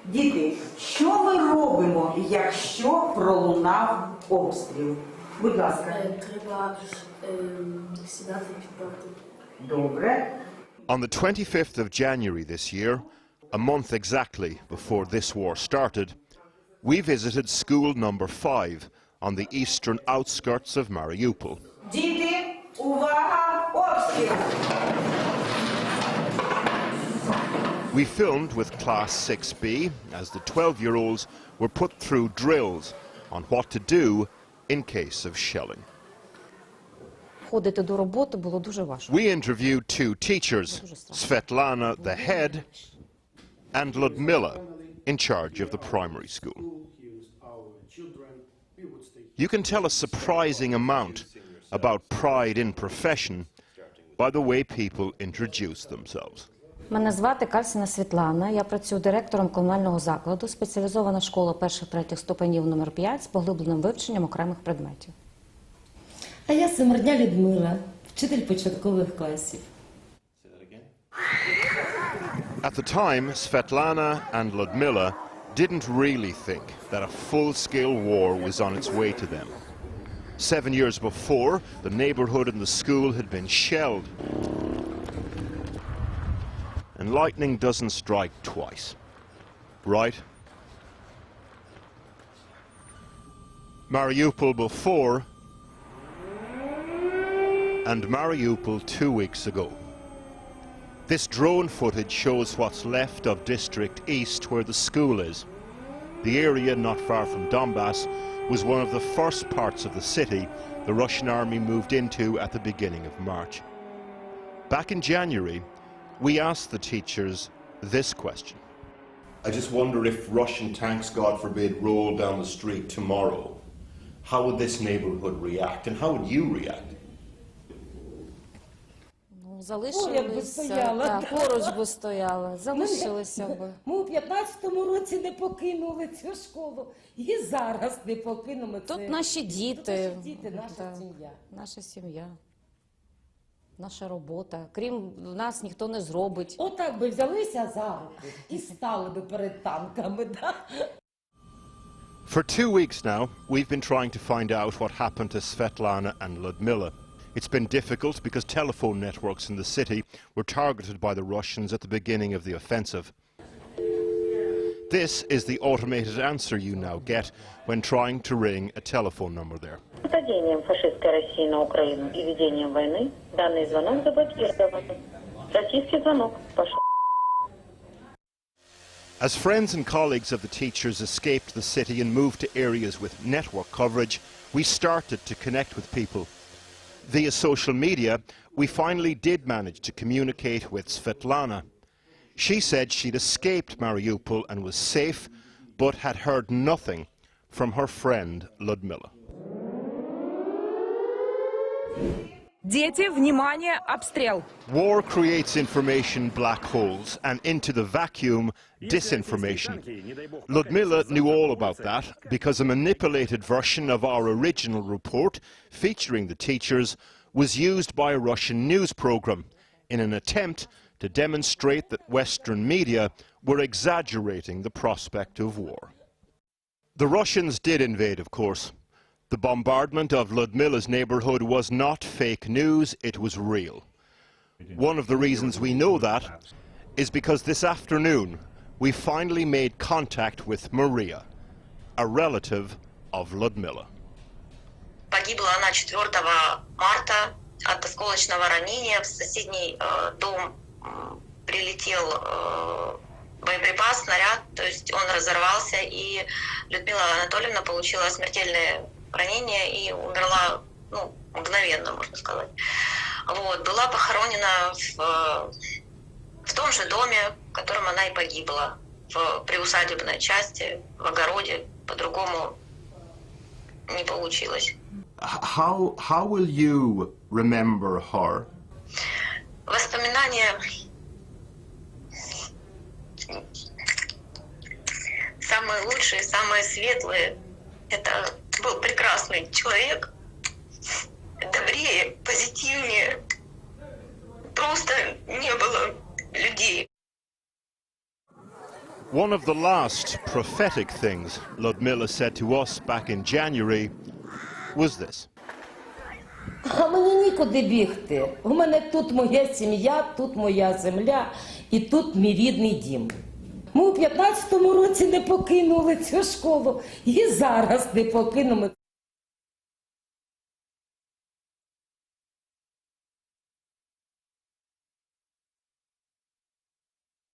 Діти, що ми робимо, якщо пролунав обстріл? Будь ласка. Треба сідати під парти. Добре. On the 25th of January this year, a month exactly before this war started, we visited school number 5 on the eastern outskirts of Mariupol. Діти, увага, обстріл! We filmed with Class 6B as the 12-year-olds were put through drills on what to do in case of shelling. Ходити до роботи було дуже важко. We interviewed two teachers, Svetlana, the head, and Ludmila, in charge of the primary school. You can tell a surprising amount about pride in profession by the way people introduce themselves. Мене звати Кальсіна Світлана, я працюю директором комунального закладу, спеціалізована школа перших-третіх ступенів номер 5 з поглибленим вивченням окремих предметів. А я Семерня Людмила, вчитель початкових класів. At the time, Svetlana and Ludmila didn't really think that a full-scale war was on its way to them. 7 years before, the neighborhood and the school had been shelled. And lightning doesn't strike twice, right? Mariupol before, and Mariupol 2 weeks ago. This drone footage shows what's left of District East, where the school is. The area not far from Donbass was one of the first parts of the city the Russian army moved into at the beginning of March. Back in January, we asked the teachers this question. I just wonder if Russian tanks, God forbid, rolled down the street tomorrow, how would this neighborhood react, and how would you react? Залишилися, поруч би стояла, залишилися би. Ми у 15-му році не покинули цю школу, і зараз не покинемо. Тут наші діти, Тут наші діти, наша сім'я. Наша сім'я, наша робота. Крім нас ніхто не зробить. Отак би взялися за руки і стали би перед танками, да? For 2 weeks now, we've been trying to find out what happened to Svetlana and Ludmila. It's been difficult because telephone networks in the city were targeted by the Russians at the beginning of the offensive. This is the automated answer you now get when trying to ring a telephone number there. Нападением фашистской России на Украину и ведением войны данный звонок заблокирован. Российский звонок пошел. As friends and colleagues of the teachers escaped the city and moved to areas with network coverage, we started to connect with people. Via social media, we finally did manage to communicate with Svetlana. She said she'd escaped Mariupol and was safe, but had heard nothing from her friend Ludmila. Дети, внимание, обстрел! War creates information black holes, and into the vacuum, disinformation. Ludmila knew all about that because a manipulated version of our original report, featuring the teachers, was used by a Russian news program in an attempt to demonstrate that Western media were exaggerating the prospect of war. The Russians did invade, of course. The bombardment of Ludmila's neighborhood was not fake news, it was real. One of the reasons we know that is because this afternoon we finally made contact with Maria, a relative of Ludmila. Погибла она 4 марта от осколочного ранения. В соседний дом прилетел боеприпас, снаряд, то есть он разорвался, и Людмила Анатольевна получила смертельное ранение и умерла, мгновенно, можно сказать. Вот, была похоронена в том же доме, в котором она и погибла, в приусадебной части, в огороде, по-другому не получилось. How will you remember her? Воспоминания самые лучшие, самые светлые. Это был прекрасный человек, добрее, позитивнее. Просто не было людей. One of the last prophetic things Ludmila said to us back in January was this. А мені нікуди бігти. У мене тут моя сім'я, тут моя земля і тут мій рідний дім. Ми у 15-му році не покинули цю школу і зараз не покинемо.